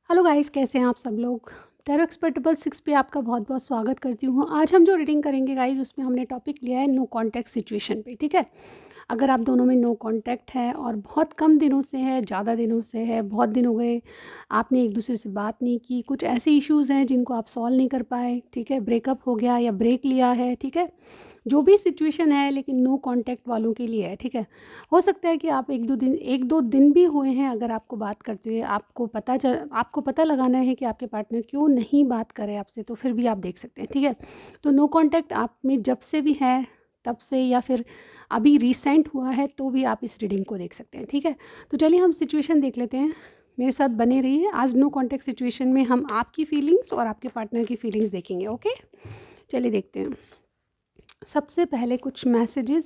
Hello guys, कैसे हैं आप सब लोग। टैरो एक्सपर्ट 6 पे आपका बहुत बहुत स्वागत करती हूँ। आज हम जो रीडिंग करेंगे गाइस, उसमें हमने टॉपिक लिया है नो कॉन्टैक्ट सिचुएशन पे। ठीक है, अगर आप दोनों में नो कॉन्टैक्ट है और बहुत कम दिनों से है, ज़्यादा दिनों से है, बहुत दिन हो गए आपने एक दूसरे से बात नहीं की, कुछ ऐसे इश्यूज़ हैं जिनको आप सॉल्व नहीं कर पाए, ठीक है, ब्रेकअप हो गया या ब्रेक लिया है, ठीक है, जो भी सिचुएशन है, लेकिन नो कॉन्टैक्ट वालों के लिए है। ठीक है, हो सकता है कि आप 1-2 दिन भी हुए हैं अगर आपको बात करते हुए, आपको पता लगाना है कि आपके पार्टनर क्यों नहीं बात करे आपसे, तो फिर भी आप देख सकते हैं। ठीक है, तो नो कॉन्टैक्ट आप में जब से भी है, तब से, या फिर अभी रिसेंट हुआ है, तो भी आप इस रीडिंग को देख सकते हैं। ठीक है, तो चलिए हम सिचुएशन देख लेते हैं। मेरे साथ बने रहिए। आज नो कॉन्टैक्ट सिचुएशन में हम आपकी फीलिंग्स और आपके पार्टनर की फीलिंग्स देखेंगे। ओके, चलिए देखते हैं। सबसे पहले कुछ मैसेजेस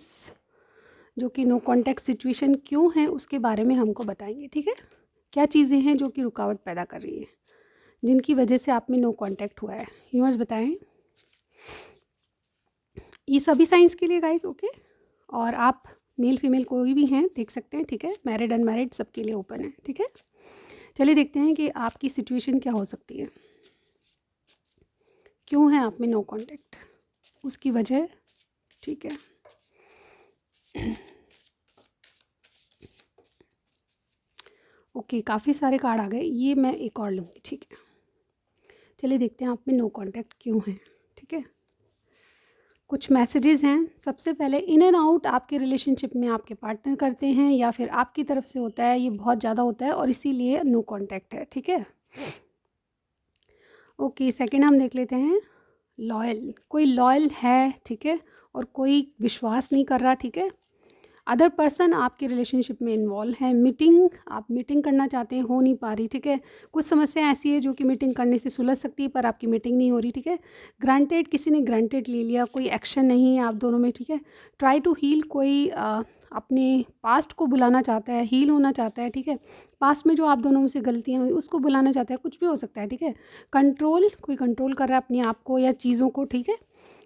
जो कि नो कॉन्टैक्ट सिचुएशन क्यों है उसके बारे में हमको बताएंगे। ठीक है, क्या चीज़ें हैं जो कि रुकावट पैदा कर रही है, जिनकी वजह से आप में नो कॉन्टैक्ट हुआ है। यूनिवर्स बताएं। ये सभी साइंस के लिए गाइस, ओके, और आप मेल फीमेल कोई भी हैं देख सकते हैं। ठीक है, मैरिड अनमैरिड सबके लिए ओपन है। ठीक है, चलिए देखते हैं कि आपकी सिचुएशन क्या हो सकती है, क्यों है आप में नो कॉन्टैक्ट, उसकी वजह। ठीक है, ओके, काफ़ी सारे कार्ड आ गए, ये मैं एक और लूँगी। ठीक है, चलिए देखते हैं आप में नो कॉन्टैक्ट क्यों है। ठीक है, कुछ मैसेजेस हैं। सबसे पहले, इन एंड आउट आपके रिलेशनशिप में आपके पार्टनर करते हैं या फिर आपकी तरफ से होता है, ये बहुत ज़्यादा होता है और इसीलिए नो कॉन्टैक्ट है। ठीक है, ओके, सेकंड हम देख लेते हैं। लॉयल, कोई लॉयल है, ठीक है, और कोई विश्वास नहीं कर रहा। ठीक है, अदर पर्सन आपके रिलेशनशिप में इन्वॉल्व है। आप मीटिंग करना चाहते हैं, हो नहीं पा रही। ठीक है, कुछ समस्या ऐसी है जो कि मीटिंग करने से सुलझ सकती है, पर आपकी मीटिंग नहीं हो रही। ठीक है, ग्रांटेड, किसी ने ग्रांटेड ले लिया, कोई एक्शन नहीं है आप दोनों में। ठीक है, ट्राई टू हील, कोई अपने पास्ट को बुलाना चाहता है, हील होना चाहता है। ठीक है, पास्ट में जो आप दोनों में से गलतियाँ हुई उसको बुलाना चाहता है, कुछ भी हो सकता है। ठीक है, कंट्रोल, कोई कंट्रोल कर रहा है अपने आप को या चीज़ों को। ठीक है,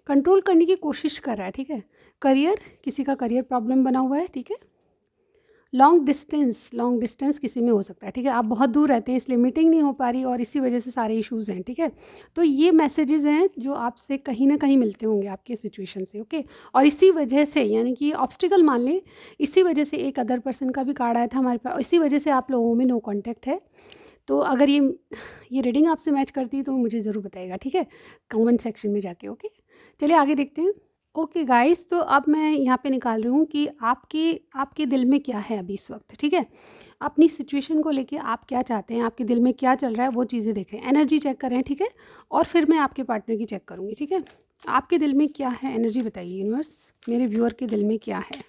कंट्रोल करने की कोशिश कर रहा है। ठीक है, करियर, किसी का करियर प्रॉब्लम बना हुआ है। ठीक है, लॉन्ग डिस्टेंस किसी में हो सकता है। ठीक है, आप बहुत दूर रहते हैं इसलिए मीटिंग नहीं हो पा रही और इसी वजह से सारे इश्यूज़ हैं। ठीक है, तो ये मैसेजेस हैं जो आपसे कहीं ना कहीं मिलते होंगे आपके सिचुएशन से। ओके, और इसी वजह से, यानी कि ऑब्स्टिकल मान लें, इसी वजह से एक अदर पर्सन का भी कार्ड आया था हमारे पास, इसी वजह से आप लोगों में नो कॉन्टैक्ट है। तो अगर ये रीडिंग आपसे मैच करती है तो मुझे ज़रूर बताइएगा। ठीक है, कमेंट सेक्शन में जाके। ओके, चलिए आगे देखते हैं। ओके गाइस, तो अब मैं यहाँ पे निकाल रही हूँ कि आपके आपके दिल में क्या है अभी इस वक्त। ठीक है, अपनी सिचुएशन को लेके आप क्या चाहते हैं, आपके दिल में क्या चल रहा है, वो चीज़ें देखें, एनर्जी चेक करें। ठीक है, और फिर मैं आपके पार्टनर की चेक करूँगी। ठीक है, आपके दिल में क्या है, एनर्जी बताइए यूनिवर्स। मेरे व्यूअर के दिल में क्या है,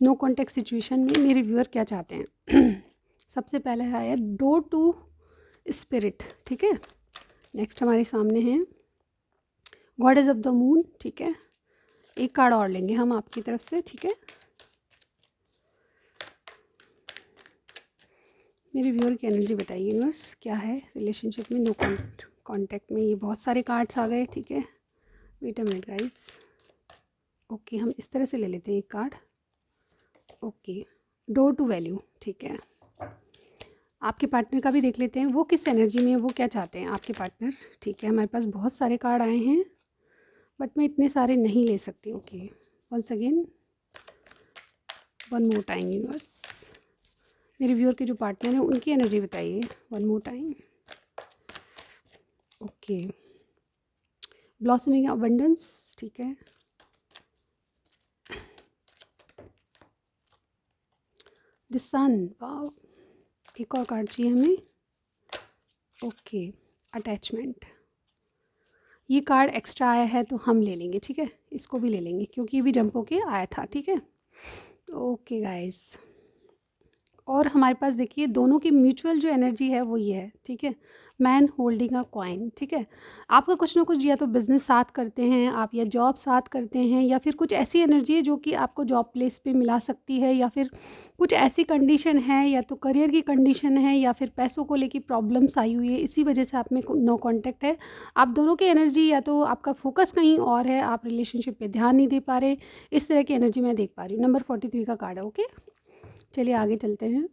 नो कॉन्टेक्ट सिचुएशन में मेरे व्यूअर क्या चाहते हैं। सबसे पहले है डोर टू स्पिरिट। ठीक है, नेक्स्ट हमारे सामने है गॉडेस ऑफ द मून। ठीक है, एक कार्ड और लेंगे हम आपकी तरफ से। ठीक है, मेरे व्यूअर की एनर्जी बताइए यूनिवर्स, क्या है रिलेशनशिप में नो कॉन्टैक्ट में। ये बहुत सारे कार्ड्स आ गए। ठीक है, wait a minute guys. Okay, हम इस तरह से ले लेते हैं एक card. Okay, door to value. ठीक है, आपके पार्टनर का भी देख लेते हैं, वो किस एनर्जी में है, वो क्या चाहते हैं आपके पार्टनर। ठीक है, हमारे पास बहुत सारे कार्ड आए हैं बट मैं इतने सारे नहीं ले सकती। Okay, once again, one more time universe, मेरे व्यूअर के जो पार्टनर हैं उनकी एनर्जी बताइए one more time. Okay, blossoming abundance. ठीक है, द सन, वाओ, एक और कार्ड चाहिए हमें। ओके, अटैचमेंट, ये कार्ड एक्स्ट्रा आया है तो हम ले लेंगे। ठीक है, इसको भी ले लेंगे क्योंकि ये भी जंप होके आया था। ठीक है, ओके गाइस, और हमारे पास देखिए दोनों की म्यूचुअल जो एनर्जी है वो ये है। ठीक है, मैन होल्डिंग अ कॉइन। ठीक है, आपका कुछ ना कुछ या तो बिजनेस साथ करते हैं आप, या जॉब साथ करते हैं, या फिर कुछ ऐसी एनर्जी है जो कि आपको जॉब प्लेस पे मिला सकती है, या फिर कुछ ऐसी कंडीशन है, या तो करियर की कंडीशन है, या फिर पैसों को लेके प्रॉब्लम्स आई हुई है, इसी वजह से आप में नो कांटेक्ट है। आप दोनों की एनर्जी, या तो आपका फोकस कहीं और है, आप रिलेशनशिप पे ध्यान नहीं दे पा रहे, इस तरह की एनर्जी मैं देख पा रही हूँ। नंबर 43 का कार्ड है। ओके, चलिए आगे चलते हैं।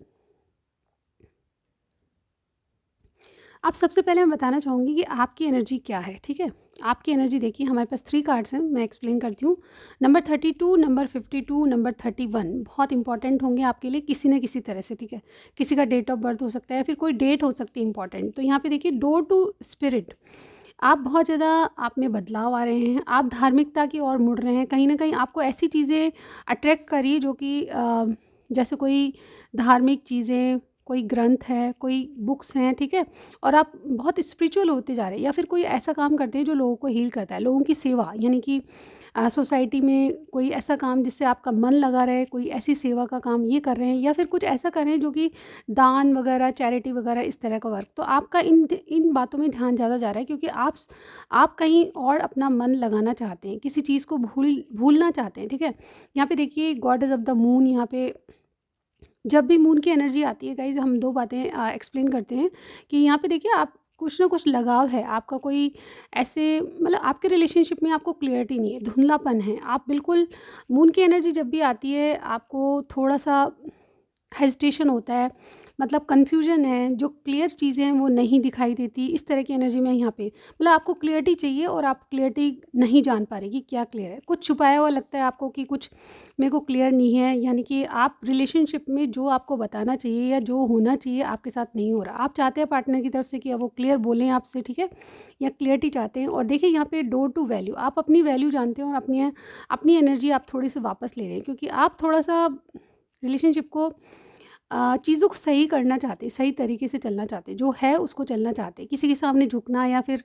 अब सबसे पहले मैं बताना चाहूँगी कि आपकी एनर्जी क्या है, ठीक है? आपकी एनर्जी देखिए, हमारे पास 3 कार्ड्स हैं, मैं एक्सप्लेन करती हूँ। नंबर 32, नंबर 52, नंबर 31 बहुत इंपॉर्टेंट होंगे आपके लिए किसी न किसी तरह से, ठीक है? किसी का डेट ऑफ बर्थ हो सकता है, फिर कोई डेट हो सकती है इंपॉर्टेंट। तो यहाँ पे देखिए, डोर टू स्पिरिट, आप बहुत ज़्यादा, आप में बदलाव आ रहे हैं, आप धार्मिकता की ओर मुड़ रहे हैं। कहीं न कहीं आपको ऐसी चीज़ें अट्रैक्ट कर रही है जो कि जैसे कोई धार्मिक चीज़ें, कोई ग्रंथ है, कोई बुक्स हैं, ठीक है? और आप बहुत स्पिरिचुअल होते जा रहे हैं, या फिर कोई ऐसा काम करते हैं जो लोगों को हील करता है, लोगों की सेवा, यानी कि सोसाइटी में कोई ऐसा काम जिससे आपका मन लगा रहे, कोई ऐसी सेवा का काम ये कर रहे हैं, या फिर कुछ ऐसा कर रहे हैं जो कि दान वगैरह, चैरिटी वगैरह, इस तरह का वर्क। तो आपका इन बातों में ध्यान ज़्यादा जा रहा है, क्योंकि आप कहीं और अपना मन लगाना चाहते हैं, किसी चीज़ को भूलना चाहते हैं, ठीक है? यहाँ पे देखिए, गॉडेस ऑफ द मून, यहाँ पे जब भी मून की एनर्जी आती है गाइज़, हम 2 बातें एक्सप्लेन करते हैं कि यहाँ पे देखिए, आप कुछ ना कुछ लगाव है, आपका कोई ऐसे, मतलब आपके रिलेशनशिप में आपको क्लैरिटी नहीं है, धुंधलापन है। आप बिल्कुल, मून की एनर्जी जब भी आती है, आपको थोड़ा-सा हेजिटेशन होता है, मतलब कन्फ्यूजन है, जो क्लियर चीज़ें हैं वो नहीं दिखाई देती, इस तरह की एनर्जी में यहाँ पे, मतलब आपको क्लियरिटी चाहिए और आप क्लियरिटी नहीं जान पा रहे कि क्या क्लियर है। कुछ छुपाया हुआ लगता है आपको कि कुछ मेरे को क्लियर नहीं है, यानी कि आप रिलेशनशिप में जो आपको बताना चाहिए या जो होना चाहिए आपके साथ नहीं हो रहा। आप चाहते हैं पार्टनर की तरफ से कि अब वो क्लियर बोलें आपसे, ठीक है? या क्लियरिटी चाहते हैं। और देखिए, यहाँ पे डोर टू वैल्यू, आप अपनी वैल्यू जानते हैं और अपनी अपनी एनर्जी आप थोड़ी-सी वापस ले रहे हैं, क्योंकि आप थोड़ा-सा रिलेशनशिप को, चीज़ों को सही करना चाहते हैं, सही तरीके से चलना चाहते हैं, जो है उसको चलना चाहते हैं। किसी के सामने झुकना या फिर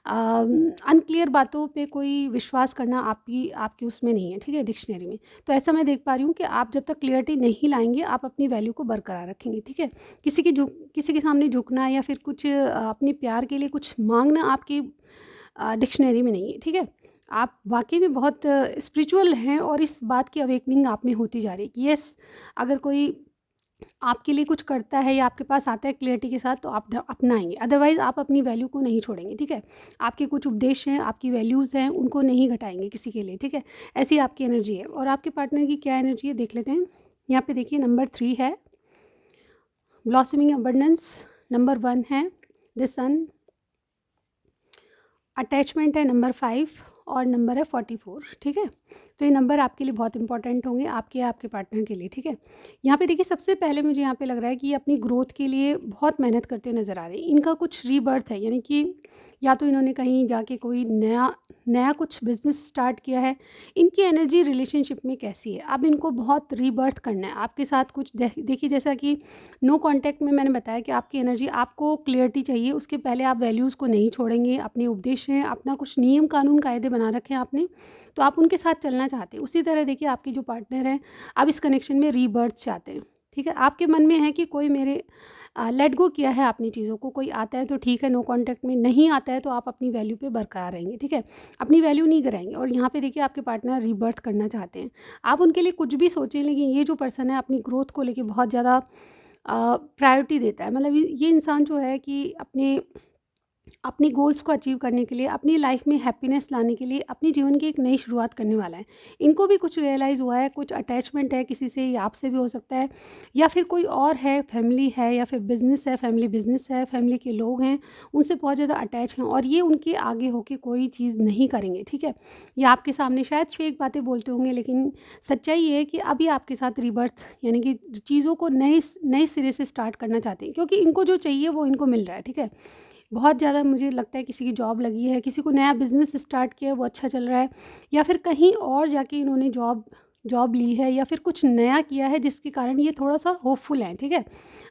अनक्लियर बातों पे कोई विश्वास करना आपकी आपकी उसमें नहीं है, ठीक है, डिक्शनरी में। तो ऐसा मैं देख पा रही हूँ कि आप जब तक क्लियरिटी नहीं लाएँगे, आप अपनी वैल्यू को बरकरार रखेंगे, ठीक है? किसी के सामने झुकना या फिर कुछ अपने प्यार के लिए कुछ माँगना आपकी डिक्शनरी में नहीं है, ठीक है? आप वाक़ई में बहुत स्पिरिचुअल हैं, और इस बात की अवेकनिंग आप में होती जा रही है कि येस, अगर कोई आपके लिए कुछ करता है या आपके पास आता है क्लियरिटी के साथ, तो आप अपनाएँगे, अदरवाइज़ आप अपनी वैल्यू को नहीं छोड़ेंगे, ठीक है? आपके कुछ उपदेश हैं, आपकी वैल्यूज़ हैं, उनको नहीं घटाएँगे किसी के लिए, ठीक है? ऐसी आपकी एनर्जी है। और आपके पार्टनर की क्या एनर्जी है, देख लेते हैं। यहाँ पे देखिए, नंबर 3 है ब्लॉसमिंग अबंडेंस, नंबर 1 है द सन, अटैचमेंट है नंबर 5, और नंबर है 44, ठीक है? तो ये नंबर आपके लिए बहुत इंपॉर्टेंट होंगे, आपके या आपके पार्टनर के लिए, ठीक है? यहाँ पे देखिए, सबसे पहले मुझे यहाँ पे लग रहा है कि ये अपनी ग्रोथ के लिए बहुत मेहनत करते हुए नज़र आ रहे हैं। इनका कुछ रीबर्थ है, यानी कि या तो इन्होंने कहीं जाके कोई नया नया कुछ बिज़नेस स्टार्ट किया है। इनकी एनर्जी रिलेशनशिप में कैसी है? अब इनको बहुत रीबर्थ करना है आपके साथ कुछ देखिए, जैसा कि नो कॉन्टैक्ट में मैंने बताया कि आपकी एनर्जी, आपको क्लियरिटी चाहिए, उसके पहले आप वैल्यूज़ को नहीं छोड़ेंगे, अपने उपदेश हैं, अपना कुछ नियम कानून कायदे बना रखे हैं आपने, तो आप उनके साथ चलना चाहते हैं। उसी तरह देखिए, आपकी जो पार्टनर है, आप इस कनेक्शन में रीबर्थ चाहते हैं, ठीक है? आपके मन में है कि कोई मेरे लेट गो किया है आपने चीज़ों को, कोई आता है तो ठीक है, नो कॉन्टैक्ट में, नहीं आता है तो आप अपनी वैल्यू पे बरकरार रहेंगे, ठीक है? अपनी वैल्यू नहीं गिराएँगे। और यहाँ पे देखिए, आपके पार्टनर रीबर्थ करना चाहते हैं। आप उनके लिए कुछ भी सोचें, लेकिन ये जो पर्सन है, अपनी ग्रोथ को लेके बहुत ज़्यादा प्रायोरिटी देता है। मतलब ये इंसान जो है कि अपने अपने गोल्स को अचीव करने के लिए, अपनी लाइफ में हैप्पीनेस लाने के लिए, अपने जीवन की एक नई शुरुआत करने वाला है। इनको भी कुछ रियलाइज़ हुआ है, कुछ अटैचमेंट है किसी से, या आपसे भी हो सकता है, या फिर कोई और है, फैमिली है, या फिर बिज़नेस है, फैमिली बिज़नेस है, फैमिली के लोग हैं, उनसे बहुत ज़्यादा अटैच हैं, और ये उनके आगे होके कोई चीज़ नहीं करेंगे, ठीक है? या आपके सामने शायद फेक बातें बोलते होंगे, लेकिन सच्चाई ये है कि अभी आपके साथ रीबर्थ, यानी कि चीज़ों को नए नए सिरे से स्टार्ट करना चाहते हैं, क्योंकि इनको जो चाहिए वो इनको मिल रहा है, ठीक है? बहुत ज़्यादा मुझे लगता है किसी की जॉब लगी है, किसी को नया बिज़नेस स्टार्ट किया है, वो अच्छा चल रहा है, या फिर कहीं और जाके इन्होंने जॉब जॉब ली है, या फिर कुछ नया किया है जिसके कारण ये थोड़ा-सा होपफुल हैं, ठीक है?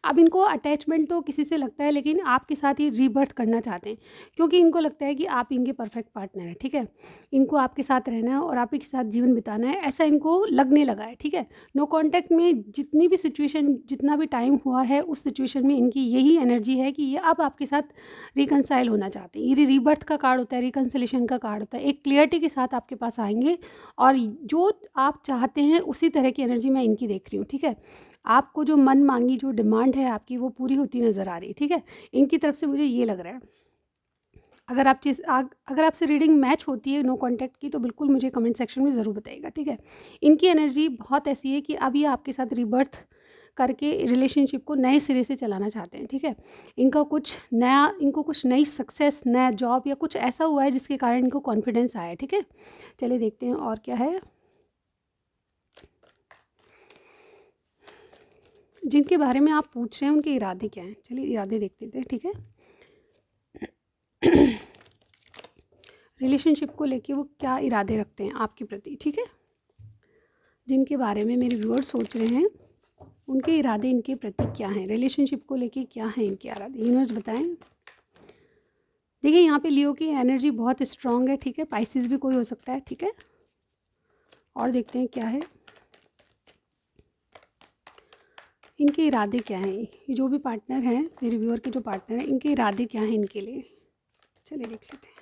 अब इनको अटैचमेंट तो किसी से लगता है, लेकिन आपके साथ ये रीबर्थ करना चाहते हैं, क्योंकि इनको लगता है कि आप इनके परफेक्ट पार्टनर हैं, ठीक है? इनको आपके साथ रहना है और आप ही के साथ जीवन बिताना है, ऐसा इनको लगने लगा है, ठीक है? नो कॉन्टैक्ट में जितनी भी सिचुएशन, जितना भी टाइम हुआ है, उस सिचुएशन में इनकी यही एनर्जी है कि ये अब आपके साथ रिकंसाइल होना चाहते हैं। ये रीबर्थ का कार्ड होता है, रिकंसिलेशन का कार्ड होता है। एक क्लियरिटी के साथ आपके पास आएँगे, और जो आप चाहते हैं उसी तरह की एनर्जी मैं इनकी देख रही हूँ, ठीक है? आपको जो मन मांगी जो डिमांड है आपकी, वो पूरी होती नज़र आ रही है, ठीक है? इनकी तरफ से मुझे ये लग रहा है। अगर आपसे रीडिंग मैच होती है नो कॉन्टैक्ट की, तो बिल्कुल मुझे कमेंट सेक्शन में ज़रूर बताइएगा, ठीक है? इनकी एनर्जी बहुत ऐसी है कि अब ये आपके साथ रीबर्थ करके रिलेशनशिप को नए सिरे से चलाना चाहते हैं, ठीक है। इनको कुछ नई सक्सेस, नया जॉब या कुछ ऐसा हुआ है जिसके कारण इनको कॉन्फिडेंस आया है, ठीक है। चलिए देखते हैं और क्या है। जिनके बारे में आप पूछ रहे हैं उनके इरादे क्या हैं, चलिए इरादे देख लेते हैं, ठीक है। रिलेशनशिप को लेके वो क्या इरादे रखते हैं आपके प्रति, ठीक है। जिनके बारे में मेरे व्यूअर्स सोच रहे हैं उनके इरादे इनके प्रति क्या हैं, रिलेशनशिप को लेके क्या है इनके इरादे, यूनिवर्स बताएं। देखिए यहाँ पे लियो की एनर्जी बहुत स्ट्रांग है, ठीक है। पाइसिस भी कोई हो सकता है, ठीक है। और देखते हैं क्या है इनके इरादे क्या हैं। ये जो भी पार्टनर हैं, मेरे व्यूअर के जो पार्टनर हैं, इनके इरादे क्या हैं इनके लिए, चलिए देख लेते हैं।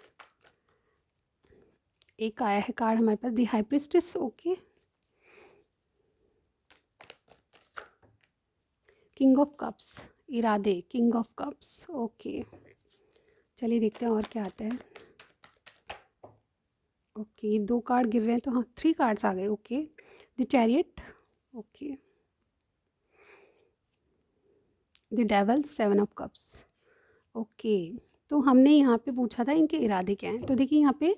एक आया है कार्ड हमारे पास, the high priestess, okay. King of cups, इरादे, किंग ऑफ कप्स, ओके। चलिए देखते हैं और क्या आता है। ओके 2 कार्ड गिर रहे हैं, तो हाँ 3 कार्ड्स आ गए, okay. The chariot, okay. The devil, 7 of cups, okay. तो हमने यहाँ पे पूछा था इनके इरादे क्या हैं, तो देखिए यहाँ पे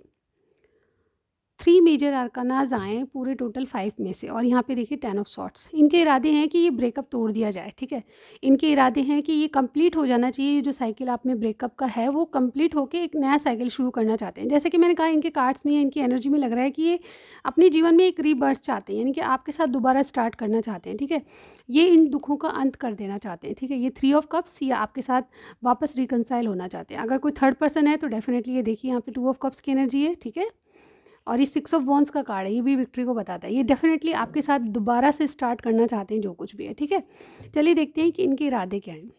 3 मेजर आर्कानाज आए हैं पूरे टोटल 5 में से, और यहाँ पे देखिए 10 ऑफ सॉर्ट्स। इनके इरादे हैं कि ये ब्रेकअप तोड़ दिया जाए, ठीक है। इनके इरादे हैं कि ये कंप्लीट हो जाना चाहिए, जो साइकिल आप में ब्रेकअप का है वो कंप्लीट होकर एक नया साइकिल शुरू करना चाहते हैं। जैसे कि मैंने कहा इनके कार्ड्स में या इनकी एनर्जी में लग रहा है कि ये अपने जीवन में एक रीबर्थ चाहते हैं, यानी कि आपके साथ दोबारा स्टार्ट करना चाहते हैं, ठीक है। ये इन दुखों का अंत कर देना चाहते हैं, ठीक है। ये 3 ऑफ कप्स, ये आपके साथ वापस रिकनसाइल होना चाहते हैं। अगर कोई थर्ड पर्सन है तो डेफिनेटली ये देखिए यहाँ पे 2 ऑफ कप्स की एनर्जी है, ठीक है। और ये 6 ऑफ वॉन्ड्स का कार्ड है, ये भी विक्ट्री को बताता है। ये डेफिनेटली आपके साथ दोबारा से स्टार्ट करना चाहते हैं जो कुछ भी है, ठीक है। चलिए देखते हैं कि इनके इरादे क्या हैं,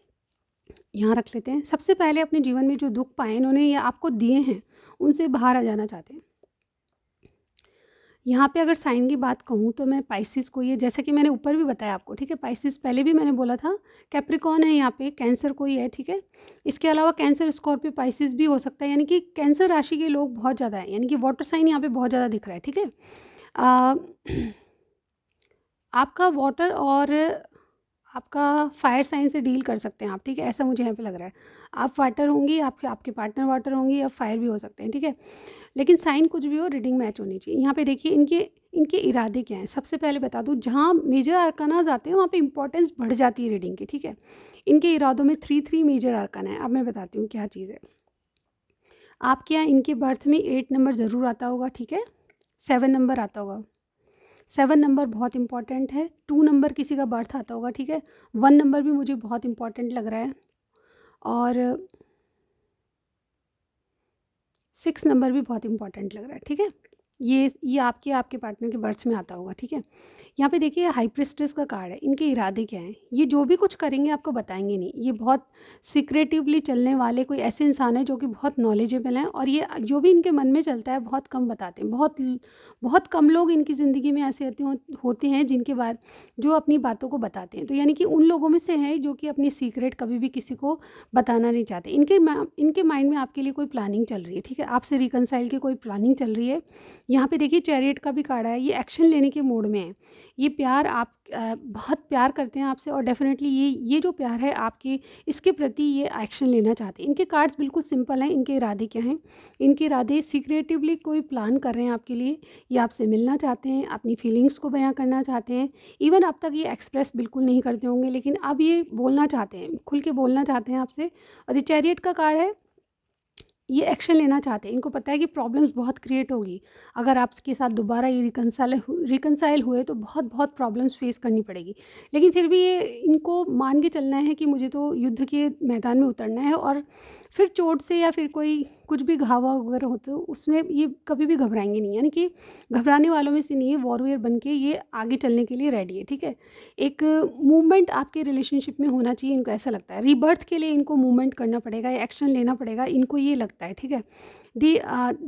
यहाँ रख लेते हैं। सबसे पहले अपने जीवन में जो दुख पाए इन्होंने या आपको दिए हैं उनसे बाहर आ जाना चाहते हैं। यहाँ पे अगर साइन की बात कहूँ तो मैं पाइसिस को, ये जैसा कि मैंने ऊपर भी बताया आपको, ठीक है। पाइसिस पहले भी मैंने बोला था, कैप्रिकॉन है यहाँ पे, कैंसर कोई है, ठीक है। इसके अलावा कैंसर, स्कॉर्पियो, पाइसिस भी हो सकता है, यानी कि कैंसर राशि के लोग बहुत ज़्यादा हैं, यानी कि वाटर साइन यहाँ पे बहुत ज़्यादा दिख रहा है, ठीक है। आपका वाटर और आपका फायर साइन से डील कर सकते हैं आप, ठीक है, ऐसा मुझे यहाँ पे लग रहा है। आप वाटर होंगी, आपके पार्टनर वाटर होंगी, या फायर भी हो सकते हैं, ठीक है। लेकिन साइन कुछ भी हो, रीडिंग मैच होनी चाहिए। यहाँ पे देखिए इनके इनके इरादे क्या हैं। सबसे पहले बता दूँ, जहाँ मेजर आर्कानाज आते हैं वहाँ पे इंपॉर्टेंस बढ़ जाती है रीडिंग की, ठीक है। इनके इरादों में 3 मेजर आर्काना है। अब मैं बताती हूँ क्या चीज़ है। आपके यहाँ इनके बर्थ में 8 नंबर ज़रूर आता होगा, ठीक है। 7 नंबर आता होगा, 7 नंबर बहुत इंपॉर्टेंट है। 2 नंबर किसी का बर्थ आता होगा, ठीक है। 1 नंबर भी मुझे बहुत इंपॉर्टेंट लग रहा है, और 6 नंबर भी बहुत इंपॉर्टेंट लग रहा है, ठीक है। ये आपके पार्टनर के बर्थ में आता होगा, ठीक है। यहाँ पे देखिए हाई प्रिस्टेस का कार्ड है। इनके इरादे क्या हैं, ये जो भी कुछ करेंगे आपको बताएंगे नहीं। ये बहुत सीक्रेटिवली चलने वाले कोई ऐसे इंसान है जो कि बहुत नॉलेजेबल हैं, और ये जो भी इनके मन में चलता है बहुत कम बताते हैं। बहुत कम लोग इनकी ज़िंदगी में ऐसे होते हैं जिनके बारे जो अपनी बातों को बताते हैं। तो यानी कि उन लोगों में से हैं जो कि अपनी सीक्रेट कभी भी किसी को बताना नहीं चाहते। इनके माइंड में आपके लिए कोई प्लानिंग चल रही है, ठीक है। आपसे रिकनसाइल की कोई प्लानिंग चल रही है। यहाँ पे देखिए चैरियट का भी कार्ड है, ये एक्शन लेने के मूड में है। ये प्यार आप बहुत प्यार करते हैं आपसे, और डेफिनेटली ये जो प्यार है आपके, इसके प्रति ये एक्शन लेना चाहते हैं। इनके कार्ड्स बिल्कुल सिंपल हैं। इनके इरादे क्या हैं, इनके इरादे सीक्रेटिवली कोई प्लान कर रहे हैं आपके लिए। ये आपसे मिलना चाहते हैं, अपनी फीलिंग्स को बयां करना चाहते हैं। इवन अब तक ये एक्सप्रेस बिल्कुल नहीं करते होंगे, लेकिन अब ये बोलना चाहते हैं, खुल के बोलना चाहते हैं आपसे। और ये चैरियट का कार्ड है, ये एक्शन लेना चाहते हैं। इनको पता है कि प्रॉब्लम्स बहुत क्रिएट होगी अगर आपके साथ दोबारा ये रिकनसाइल हुए, तो बहुत बहुत प्रॉब्लम्स फेस करनी पड़ेगी। लेकिन फिर भी ये इनको मान के चलना है कि मुझे तो युद्ध के मैदान में उतरना है, और फिर चोट से या फिर कोई कुछ भी घावा वगैरह हो तो उसमें ये कभी भी घबराएंगे नहीं, यानी कि घबराने वालों में से नहीं है। वॉरियर बन के ये आगे चलने के लिए रेडी है, ठीक है। एक मूवमेंट आपके रिलेशनशिप में होना चाहिए, इनको ऐसा लगता है। रीबर्थ के लिए इनको मूवमेंट करना पड़ेगा या एक्शन लेना पड़ेगा, इनको ये लगता है, ठीक है। दी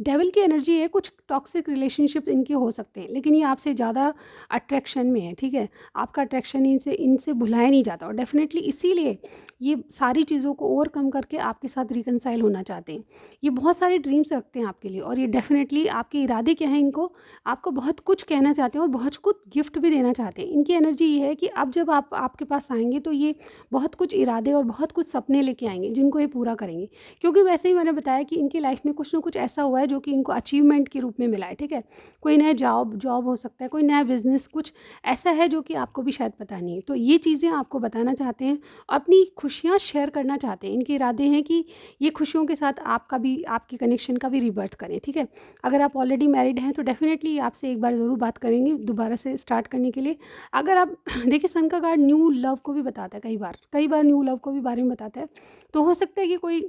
डेविल की एनर्जी है, कुछ टॉक्सिक रिलेशनशिप इनके हो सकते हैं, लेकिन ये आपसे ज़्यादा अट्रैक्शन में है, ठीक है। आपका अट्रैक्शन इनसे इनसे भुलाया नहीं जाता, और डेफिनेटली इसीलिए ये सारी चीज़ों को ओवरकम करके आपके साथ रिकनसाइल होना चाहते हैं। ये बहुत सारे ड्रीम्स रखते हैं आपके लिए, और ये डेफिनेटली आपके इरादे क्या हैं, इनको आपको बहुत कुछ कहना चाहते हैं और बहुत कुछ गिफ्ट भी देना चाहते हैं। इनकी एनर्जी ये है कि अब जब आप आपके पास आएंगे तो ये बहुत कुछ इरादे और बहुत कुछ सपने लेके आएंगे जिनको ये पूरा करेंगे, क्योंकि वैसे ही मैंने बताया कि इनकी लाइफ में कुछ ना कुछ ऐसा हुआ है जो कि इनको अचीवमेंट के रूप में मिला है, ठीक है। कोई नया जॉब हो सकता है, कोई नया बिजनेस, कुछ ऐसा है जो कि आपको भी शायद पता नहीं है। तो ये चीज़ें आपको बताना चाहते हैं, अपनी खुशियाँ शेयर करना चाहते हैं। इनके इरादे हैं कि ये खुशियों के साथ आपका भी, आपके कनेक्शन का भी रिबर्थ करें, ठीक है। अगर आप ऑलरेडी मैरिड हैं तो डेफिनेटली आपसे एक बार ज़रूर बात करेंगे दोबारा से स्टार्ट करने के लिए। अगर आप देखिए, सन का कार्ड न्यू लव को भी बताता है, कई बार न्यू लव को भी बारे में बताता है। तो हो सकता है कि कोई,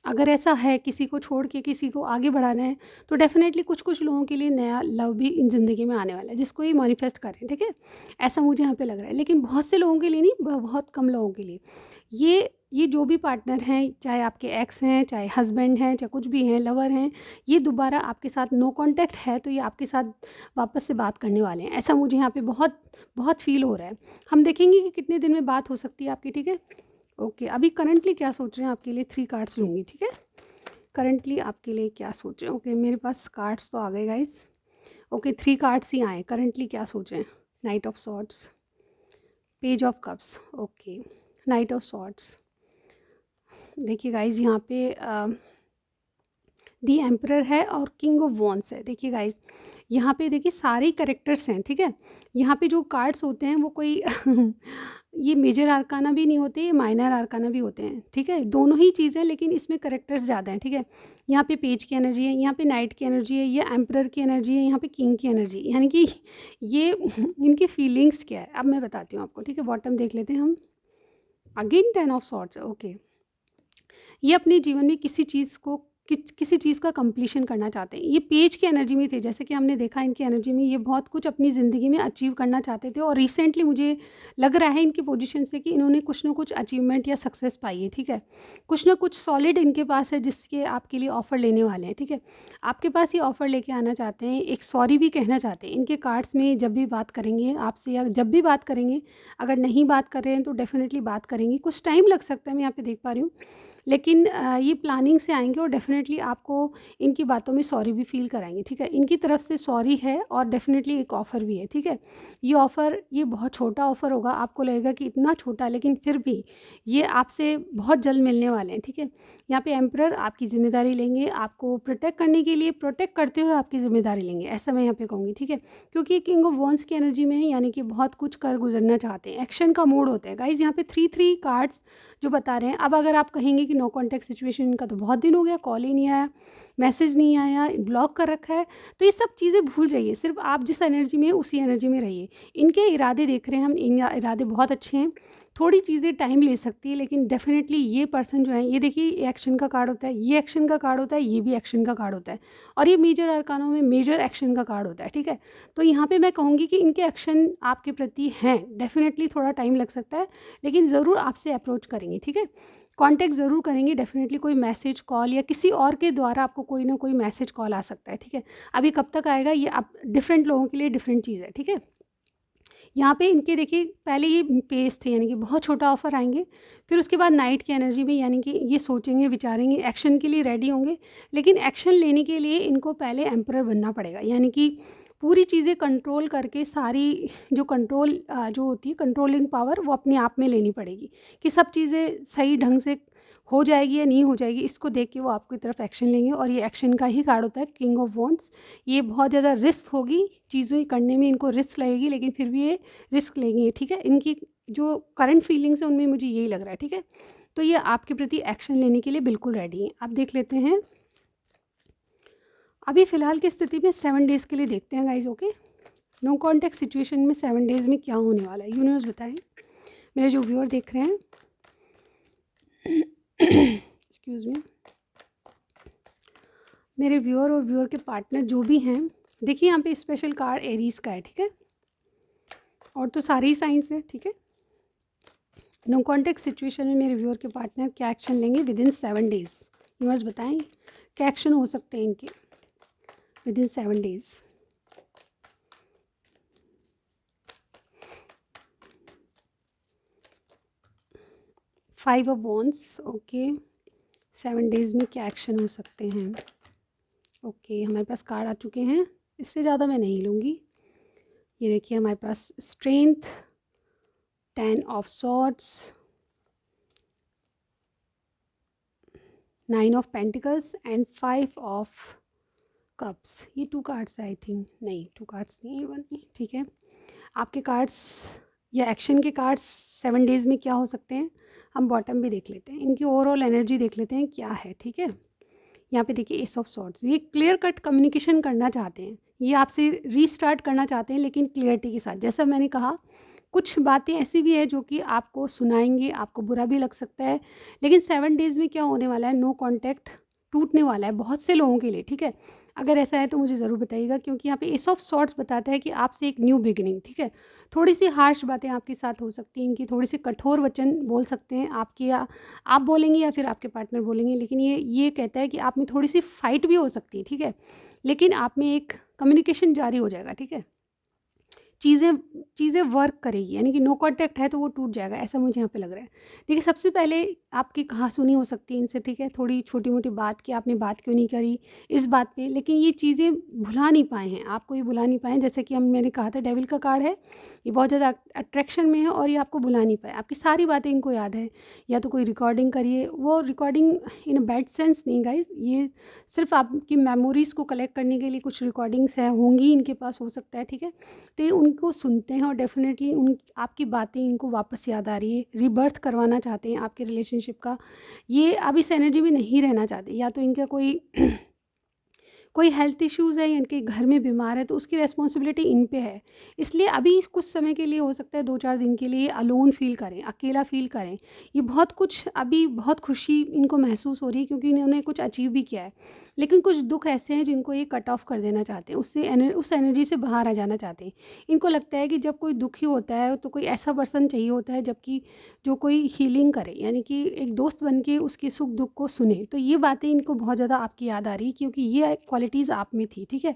अगर ऐसा है किसी को छोड़ के किसी को आगे बढ़ाना है, तो डेफिनेटली कुछ कुछ लोगों के लिए नया लव भी इन ज़िंदगी में आने वाला है, जिसको ये मैनिफेस्ट करें, ठीक है। ऐसा मुझे यहाँ पे लग रहा है, लेकिन बहुत से लोगों के लिए नहीं, बहुत कम लोगों के लिए। ये जो भी पार्टनर हैं, चाहे आपके एक्स हैं, चाहे हस्बैंड हैं, चाहे कुछ भी हैं, लवर हैं, ये दोबारा आपके साथ नो कांटेक्ट है तो ये आपके साथ वापस से बात करने वाले हैं। ऐसा मुझे यहाँ पे बहुत बहुत फील हो रहा है। हम देखेंगे कि कितने दिन में बात हो सकती है आपकी, ठीक है। ओके, अभी करंटली क्या सोच रहे हैं आपके लिए, 3 कार्ड्स लूँगी, ठीक है। करंटली आपके लिए क्या सोच रहे हैं। ओके, मेरे पास कार्ड्स तो आ गए गाइस। ओके, 3 कार्ड्स ही आए। करंटली क्या सोच रहे हैं। Night of swords, page of cups, okay, night of swords. देखिए गाइस, यहाँ पे दी एम्परर है और किंग ऑफ वॉन्ड्स है। देखिए गाइस, यहाँ पे देखिए सारे कैरेक्टर्स हैं, ठीक है। यहाँ पे जो कार्ड्स होते हैं वो कोई ये मेजर आर्काना भी नहीं होते, ये माइनर आर्काना भी होते हैं, ठीक है। दोनों ही चीज़ें, लेकिन इसमें कैरेक्टर्स ज़्यादा हैं, ठीक है। यहाँ पे पेज की एनर्जी है, यहाँ पे नाइट की एनर्जी है, ये एम्परर की एनर्जी है, यहाँ पे किंग की एनर्जी, यानी कि ये इनकी फीलिंग्स क्या है अब मैं बताती हूँ आपको, ठीक है। बॉटम देख लेते हैं हम। Again 10 of swords, okay. ये अपने जीवन में किसी चीज़ को किसी चीज़ का कंप्लीशन करना चाहते हैं। ये पेज की एनर्जी में थे, जैसे कि हमने देखा इनकी एनर्जी में, ये बहुत कुछ अपनी ज़िंदगी में अचीव करना चाहते थे, और रिसेंटली मुझे लग रहा है इनकी पोजीशन से कि इन्होंने कुछ ना कुछ अचीवमेंट या सक्सेस पाई है, ठीक है। कुछ ना कुछ सॉलिड इनके पास है जिसके आपके लिए ऑफ़र लेने वाले हैं, ठीक है। आपके पास ये ऑफ़र लेके आना चाहते हैं, एक सॉरी भी कहना चाहते हैं। इनके कार्ड्स में जब भी बात करेंगे आपसे, या जब भी बात करेंगे, अगर नहीं बात कर रहे हैं तो डेफिनेटली बात करेंगे। कुछ टाइम लग सकता है, मैं यहाँ पे देख पा रही हूँ, लेकिन ये प्लानिंग से आएँगे और डेफ़िनेटली आपको इनकी बातों में सॉरी भी फ़ील कराएँगे, ठीक है। इनकी तरफ से सॉरी है और डेफ़िनेटली एक ऑफ़र भी है, ठीक है। ये ऑफ़र, ये बहुत छोटा ऑफ़र होगा, आपको लगेगा कि इतना छोटा, लेकिन फिर भी ये आपसे बहुत जल्द मिलने वाले हैं, ठीक है। यहाँ पे एम्परर आपकी ज़िम्मेदारी लेंगे, आपको प्रोटेक्ट करने के लिए, प्रोटेक्ट करते हुए आपकी ज़िम्मेदारी लेंगे, ऐसा मैं यहाँ पे कहूँगी, ठीक है। क्योंकि किंग ऑफ वॉन्ड्स की एनर्जी में है, यानी कि बहुत कुछ कर गुज़रना चाहते हैं, एक्शन का मूड होता है गाइज़। यहाँ पे 3 कार्ड्स जो बता रहे हैं। अब अगर आप कहेंगे कि नो कॉन्टैक्ट सिचुएशन का तो बहुत दिन हो गया, कॉल ही नहीं आया, मैसेज नहीं आया, ब्लॉक कर रखा है, तो ये सब चीज़ें भूल जाइए। सिर्फ आप जिस एनर्जी में हैं उसी एनर्जी में रहिए। इनके इरादे देख रहे हैं हम, इन इरादे बहुत अच्छे हैं। थोड़ी चीज़ें टाइम ले सकती है, लेकिन डेफिनेटली ये पर्सन जो है, ये देखिए, ये एक्शन का कार्ड होता है, ये एक्शन का कार्ड होता है, ये भी एक्शन का कार्ड होता है, और ये मेजर अरकानों में मेजर एक्शन का कार्ड होता है, ठीक है। तो यहाँ पे मैं कहूँगी कि इनके एक्शन आपके प्रति हैं, डेफिनेटली थोड़ा टाइम लग सकता है, लेकिन ज़रूर आपसे अप्रोच करेंगे, ठीक है। कांटेक्ट ज़रूर करेंगे, डेफिनेटली कोई मैसेज, कॉल या किसी और के द्वारा आपको कोई ना कोई मैसेज, कॉल आ सकता है, ठीक है। अभी कब तक आएगा ये आप, डिफरेंट लोगों के लिए डिफरेंट चीज़ है, ठीक है। यहाँ पे इनके देखिए, पहले ये पेज थे, यानी कि बहुत छोटा ऑफर आएंगे, फिर उसके बाद नाइट की एनर्जी में, यानी कि ये सोचेंगे, विचारेंगे, एक्शन के लिए रेडी होंगे, लेकिन एक्शन लेने के लिए इनको पहले एम्परर बनना पड़ेगा, यानी कि पूरी चीज़ें कंट्रोल करके, सारी जो कंट्रोल जो होती है, कंट्रोलिंग पावर, वो अपने आप में लेनी पड़ेगी, कि सब चीज़ें सही ढंग से हो जाएगी या नहीं हो जाएगी, इसको देख के वो आपकी तरफ एक्शन लेंगे। और ये एक्शन का ही कार्ड होता है, किंग ऑफ वॉन्ड्स। ये बहुत ज़्यादा रिस्क होगी, चीज़ें करने में इनको रिस्क लगेगी, लेकिन फिर भी ये रिस्क लेंगे, ठीक है। इनकी जो करंट फीलिंग्स है उनमें मुझे यही लग रहा है, ठीक है। तो ये आपके प्रति एक्शन लेने के लिए बिल्कुल रेडी हैं। अब देख लेते हैं, अभी फ़िलहाल की स्थिति में 7 डेज़ के लिए देखते हैं guys. Okay, no contact situation में 7 डेज़ में क्या होने वाला है, यूनिवर्स बताएं। मेरे जो व्यूअर देख रहे हैं, एक्सक्यूज़ मी, मेरे व्यूअर और व्यूअर के पार्टनर जो भी हैं, देखिए यहाँ पे स्पेशल कार्ड एरीज का है, ठीक है, और तो सारे ही साइंस है, ठीक है। नो कॉन्टैक्ट सिचुएशन में मेरे व्यूअर के पार्टनर क्या एक्शन लेंगे विद इन 7 डेज़, यूनिवर्स बताएं क्या एक्शन हो सकते हैं इनके with in 7 days। Five of wands, okay 7 days में क्या एक्शन हो सकते हैं। ओके हमारे पास कार्ड आ चुके हैं, इससे ज़्यादा मैं नहीं लूँगी। ये देखिए हमारे पास strength, 10 of swords, 9 of pentacles and 5 of cups. ये 2 कार्ड्स है आई थिंक, नहीं 2 कार्ड्स नहीं, 1 नहीं, ठीक है। आपके कार्ड्स या एक्शन के कार्ड्स 7 days में क्या हो सकते हैं, हम बॉटम भी देख लेते हैं, इनकी ओवरऑल एनर्जी देख लेते हैं क्या है, ठीक है। यहाँ पे देखिए एस ऑफ सॉर्ड्स, ये क्लियर कट कम्युनिकेशन करना चाहते हैं, ये आपसे रीस्टार्ट करना चाहते हैं लेकिन क्लियरिटी के साथ। जैसा मैंने कहा कुछ बातें ऐसी भी है जो कि आपको सुनाएंगे, आपको बुरा भी लग सकता है, लेकिन 7 days में क्या होने वाला है, नो कॉन्टैक्ट टूटने वाला है बहुत से लोगों के लिए, ठीक है। अगर ऐसा है तो मुझे ज़रूर बताइएगा, क्योंकि यहाँ पे एस ऑफ सॉर्ट्स बताता है कि आपसे एक न्यू बिगिनिंग, ठीक है। थोड़ी सी हार्श बातें आपके साथ हो सकती हैं, इनकी थोड़ी सी कठोर वचन बोल सकते हैं आपके, या आप बोलेंगे या फिर आपके पार्टनर बोलेंगे, लेकिन ये कहता है कि आप में थोड़ी सी फाइट भी हो सकती है, ठीक है, लेकिन आप में एक कम्युनिकेशन जारी हो जाएगा, ठीक है। चीज़ें चीज़ें वर्क करेगी, यानी कि नो कॉन्टैक्ट है तो वो टूट जाएगा, ऐसा मुझे यहाँ पे लग रहा है। देखिए सबसे पहले आपकी कहा-सुनी हो सकती है इनसे, ठीक है, थोड़ी छोटी-मोटी बात कि आपने बात क्यों नहीं करी इस बात पे, लेकिन ये चीज़ें भुला नहीं पाए हैं, आपको ये भुला नहीं पाए हैं। जैसे कि मैंने कहा था डेविल का कार्ड है, ये बहुत ज़्यादा अट्रैक्शन में है और ये आपको भुला नहीं पाए, आपकी सारी बातें इनको याद है। या तो कोई रिकॉर्डिंग करिए, वो recording in a bad sense नहीं गाइज़, ये सिर्फ़ आपकी मेमोरीज़ को कलेक्ट करने के लिए कुछ रिकॉर्डिंग्स हैं, होंगी इनके पास, हो सकता है, ठीक है। तो ये उनको सुनते हैं और डेफ़िनेटली उन आपकी बातें इनको वापस याद आ रही है, रीबर्थ करवाना चाहते हैं आपके रिलेशनशिप का। ये अब इस एनर्जी में नहीं रहना चाहते, या तो इनका कोई कोई हेल्थ इश्यूज़ है या इनके घर में बीमार है तो उसकी रिस्पॉन्सिबिलिटी इन पे है। इसलिए अभी कुछ समय के लिए, हो सकता है 2-4 दिन के लिए अलोन फ़ील करें, अकेला फ़ील करें। ये बहुत कुछ अभी बहुत खुशी इनको महसूस हो रही है क्योंकि इन्होंने कुछ अचीव भी किया है। लेकिन कुछ दुःख ऐसे हैं जिनको ये कट ऑफ कर देना चाहते हैं, उस एनर्जी से बाहर आ जाना चाहते हैं। इनको लगता है कि जब कोई दुखी होता है तो कोई ऐसा पर्सन चाहिए होता है जबकि जो कोई हीलिंग करे, यानी कि एक दोस्त बन के उसके सुख दुख को सुने। तो ये बातें इनको बहुत ज़्यादा आपकी याद आ रही है क्योंकि ये क्वालिटीज़ आप में थी, ठीक है।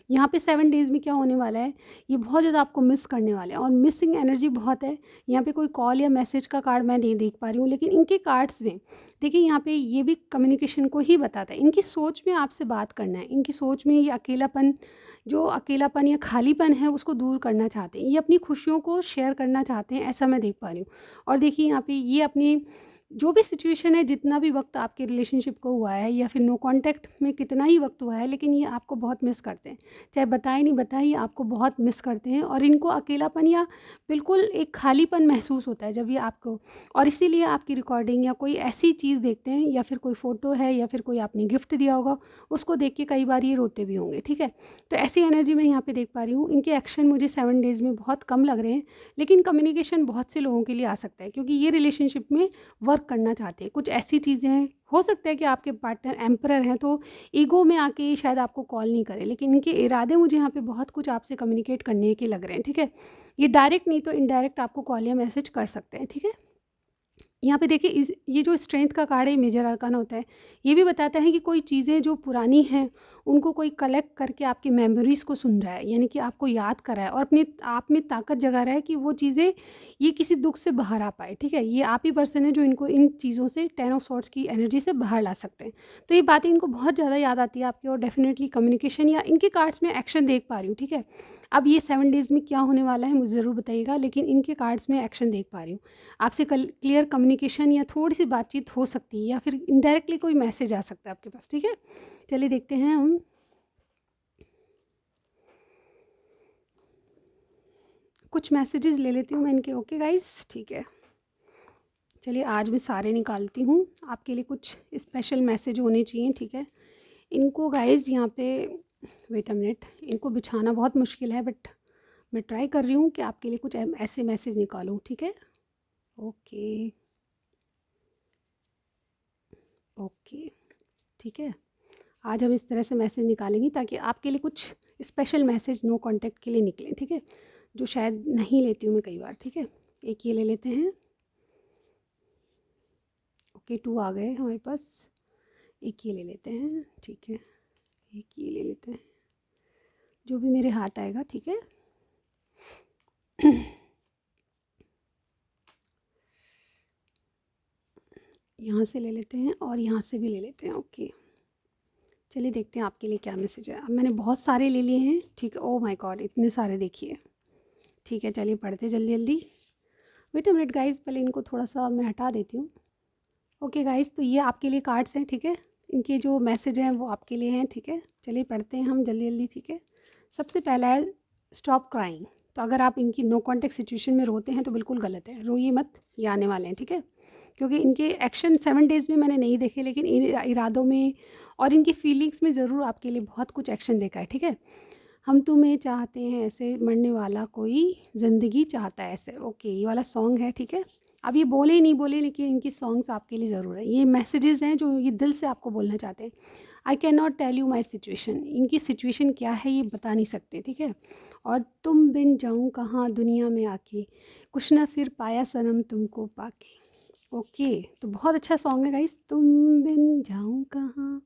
यहाँ पे 7 डेज़ में क्या होने वाला है, ये बहुत ज़्यादा आपको मिस करने वाले हैं और मिसिंग एनर्जी बहुत है। यहाँ पे कोई कॉल या मैसेज का कार्ड मैं नहीं देख पा रही हूँ, लेकिन इनके कार्ड्स में देखिए यहाँ पे ये भी कम्युनिकेशन को ही बताता है। इनकी सोच में आपसे बात करना है, इनकी सोच में ये अकेलापन, जो अकेलापन या खालीपन है उसको दूर करना चाहते हैं। ये अपनी खुशियों को शेयर करना चाहते हैं, ऐसा मैं देख पा रही हूँ। और देखिए यहाँ पे ये अपनी जो भी सिचुएशन है, जितना भी वक्त आपके रिलेशनशिप को हुआ है या फिर नो कांटेक्ट में कितना ही वक्त हुआ है, लेकिन ये आपको बहुत मिस करते हैं। चाहे बताए नहीं बताए, ये आपको बहुत मिस करते हैं और इनको अकेलापन या बिल्कुल एक खालीपन महसूस होता है जब ये आपको, और इसीलिए आपकी रिकॉर्डिंग या कोई ऐसी चीज़ देखते हैं या फिर कोई फ़ोटो है या फिर कोई आपने गिफ्ट दिया होगा, उसको देख के कई बार ये रोते भी होंगे, ठीक है। तो ऐसी एनर्जी मैं यहाँ पे देख पा रही हूँ। इनके एक्शन मुझे 7 डेज़ में बहुत कम लग रहे हैं, लेकिन कम्युनिकेशन बहुत से लोगों के लिए आ सकता है क्योंकि ये रिलेशनशिप में वर्क करना चाहते हैं। कुछ ऐसी चीज़ें हैं, हो सकता है कि आपके पार्टनर एम्परर हैं तो ईगो में आके शायद आपको कॉल नहीं करें, लेकिन इनके इरादे मुझे यहाँ पे बहुत कुछ आपसे कम्युनिकेट करने के लग रहे हैं, ठीक है। ये डायरेक्ट नहीं तो इनडायरेक्ट आपको कॉल या मैसेज कर सकते हैं, ठीक है। यहाँ पे देखिए ये जो स्ट्रेंथ का कार्ड है, मेजर अरकान होता है, ये भी बताता है कि कोई चीज़ें जो पुरानी हैं उनको कोई कलेक्ट करके आपकी मेमोरीज़ को सुन रहा है, यानी कि आपको याद कर रहा है और अपने आप में ताकत जगा रहा है कि वो चीज़ें ये किसी दुख से बाहर आ पाए, ठीक है। ये आप ही पर्सन है जो इनको इन चीज़ों से 10 ऑफ सॉर्ड्स की एनर्जी से बाहर ला सकते हैं। तो ये बातें इनको बहुत ज़्यादा याद आती है आपकी, और डेफिनेटली कम्युनिकेशन या इनके कार्ड्स में एक्शन देख पा रही हूँ, ठीक है। अब ये 7 डेज़ में क्या होने वाला है मुझे ज़रूर बताइएगा, लेकिन इनके कार्ड्स में एक्शन देख पा रही हूँ। आपसे क्लियर कम्युनिकेशन या थोड़ी सी बातचीत हो सकती है या फिर इनडायरेक्टली कोई मैसेज आ सकता है आपके पास, ठीक है। चलिए देखते हैं हम। कुछ मैसेजेस ले लेती हूँ मैं इनके, ओके गाइस, ठीक है। चलिए आज मैं सारे निकालती हूँ, आपके लिए कुछ स्पेशल मैसेज होने चाहिए, ठीक है। इनको गाइस यहाँ पे, वेट अ मिनट, इनको बिछाना बहुत मुश्किल है बट मैं ट्राई कर रही हूँ कि आपके लिए कुछ ऐसे मैसेज निकालूँ, ठीक है। ओके ओके, ठीक है। आज हम इस तरह से मैसेज निकालेंगे ताकि आपके लिए कुछ स्पेशल मैसेज नो कांटेक्ट के लिए निकलें, ठीक है, जो शायद नहीं लेती हूँ मैं कई बार, ठीक है। एक ये ले लेते हैं, ओके 2 आ गए हमारे पास। एक ये ले लेते हैं, ठीक है, एक ये ले लेते हैं, जो भी मेरे हाथ आएगा, ठीक है। यहाँ से ले लेते हैं और यहाँ से भी ले लेते हैं। ओके, चलिए देखते हैं आपके लिए क्या मैसेज है। अब मैंने बहुत सारे ले लिए हैं, ठीक है। ओह माय गॉड, इतने सारे, देखिए, ठीक है। चलिए पढ़ते जल्दी जल्दी। वेट अ मिनट गाइस, पहले इनको थोड़ा सा मैं हटा देती हूँ। ओके गाइस, तो ये आपके लिए कार्ड्स हैं, ठीक है। इनके जो मैसेज हैं वो आपके लिए हैं, ठीक है। चलिए पढ़ते हैं हम जल्दी जल्दी, ठीक है। सबसे पहला है स्टॉप क्राइंग। तो अगर आप इनकी नो कॉन्टेक्ट सिचुएशन में रोते हैं तो बिल्कुल गलत है, रोइए मत, ये आने वाले हैं, ठीक है। क्योंकि इनके एक्शन 7 डेज़ में मैंने नहीं देखे, लेकिन इरादों में और इनकी फीलिंग्स में ज़रूर आपके लिए बहुत कुछ एक्शन देखा है, ठीक है। हम तुम्हें चाहते हैं ऐसे, मरने वाला कोई ज़िंदगी चाहता है ऐसे। ओके, ये वाला सॉन्ग है, ठीक है। अब ये बोले नहीं बोले, लेकिन इनकी सॉन्ग्स आपके लिए ज़रूर है। ये मैसेजेस हैं जो ये दिल से आपको बोलना चाहते हैं। I can not tell you my situation, इनकी सिचुएशन क्या है ये बता नहीं सकते, ठीक है। और तुम बिन जाऊँ कहाँ दुनिया में आके, कुछ ना फिर पाया सनम तुमको पाके। ओके, तो बहुत अच्छा सॉन्ग है गाइस, तुम बिन जाऊँ कहाँ।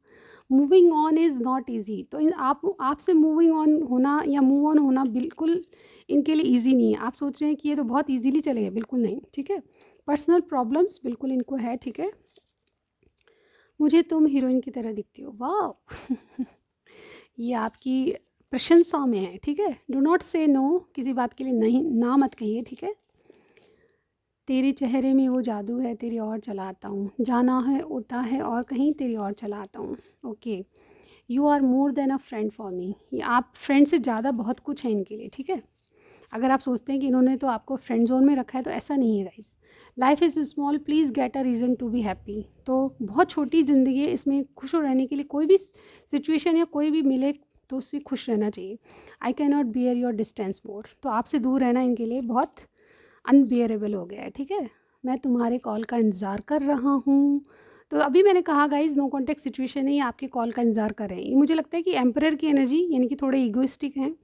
Moving on is not easy. तो आप आपसे मूविंग ऑन होना या मूव ऑन होना बिल्कुल इनके लिए ईजी नहीं है। आप सोच रहे हैं कि ये तो बहुत ईजीली चलेगा, बिल्कुल नहीं, ठीक है। पर्सनल प्रॉब्लम्स बिल्कुल इनको है, ठीक है। मुझे तुम हीरोइन की तरह दिखती हो, वाह। ये आपकी प्रशंसा में है, ठीक है। डू नॉट से नो, किसी बात के लिए नहीं ना मत कहिए, ठीक है। तेरे चेहरे में वो जादू है, तेरी ओर चलाता हूँ, जाना है होता है और कहीं तेरी ओर चलाता हूँ। Okay, you are more than a friend for me. ये आप फ्रेंड से ज़्यादा बहुत कुछ है इनके लिए, ठीक है। अगर आप सोचते हैं कि इन्होंने तो आपको फ्रेंड जोन में रखा है, तो ऐसा नहीं है guys. Life is small, please get a reason to be happy. तो बहुत छोटी ज़िंदगी है, इसमें खुश हो रहने के लिए कोई भी सिचुएशन या कोई भी मिले तो उससे खुश रहना चाहिए। I can not bear your distance more. तो आपसे दूर रहना इनके लिए बहुत अनबियरेबल हो गया है, ठीक है। मैं तुम्हारे कॉल का इंतज़ार कर रहा हूँ। तो अभी मैंने कहा गाइस, नो कॉन्टेक्ट सिचुएशन है, ये आपके कॉल का इंतज़ार कर रहे हैं। ये मुझे लगता है कि एम्परर की एनर्जी, यानी कि थोड़े ईगोइस्टिक हैं।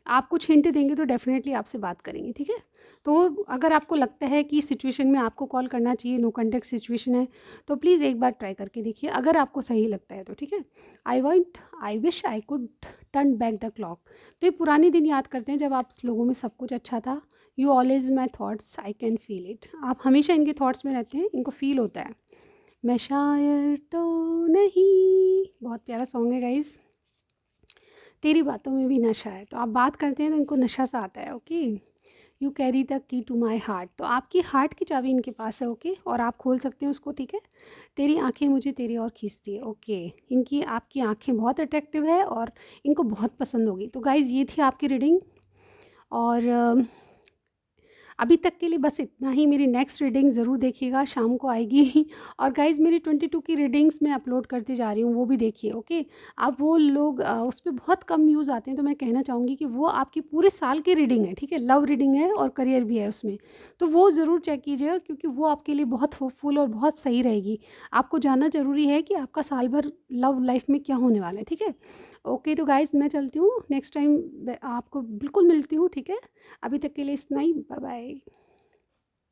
आप कुछ हिंट देंगे तो डेफिनेटली आपसे बात करेंगे, ठीक है। तो अगर आपको लगता है कि सिचुएशन में आपको कॉल करना चाहिए, नो कॉन्टेक्ट सिचुएशन है, तो प्लीज़ एक बार ट्राई करके देखिए, अगर आपको सही लगता है तो, ठीक है। I wish I could turn back the clock. तो ये पुराने दिन याद करते हैं जब आप लोगों में सब कुछ अच्छा था। You always my thoughts, I can feel it. आप हमेशा इनके थाट्स में रहते हैं, इनको फील होता है। मैं शायर तो नहीं, बहुत प्यारा सॉन्ग है गाइस। तेरी बातों में भी नशा है। तो आप बात करते हैं तो इनको नशा सा आता है। Okay, you carry the key to my heart. तो आपकी हार्ट की चाबी इनके पास है, ओके, और आप खोल सकते हैं उसको, ठीक है। तेरी आंखें मुझे तेरी ओर खींचती है। ओके, इनकी आपकी आंखें बहुत अट्रैक्टिव है और इनको बहुत पसंद होगी। तो गाइज़ ये थी आपकी रीडिंग, और अभी तक के लिए बस इतना ही। मेरी नेक्स्ट रीडिंग ज़रूर देखिएगा, शाम को आएगी। और गाइज़ मेरी 22 की रीडिंग्स मैं अपलोड करते जा रही हूँ, वो भी देखिए, ओके। अब वो लोग उस पर बहुत कम व्यूज़ आते हैं, तो मैं कहना चाहूँगी कि वो आपकी पूरे साल की रीडिंग है, ठीक है। लव रीडिंग है और करियर भी है उसमें, तो वो ज़रूर चेक कीजिएगा, क्योंकि वो आपके लिए बहुत होपफुल और बहुत सही रहेगी। आपको जानना ज़रूरी है कि आपका साल भर लव लाइफ में क्या होने वाला है, ठीक है। ओके, तो गाइज़ मैं चलती हूँ, नेक्स्ट टाइम आपको बिल्कुल मिलती हूँ, ठीक है। अभी तक के लिए इतना ही, बाय बाय।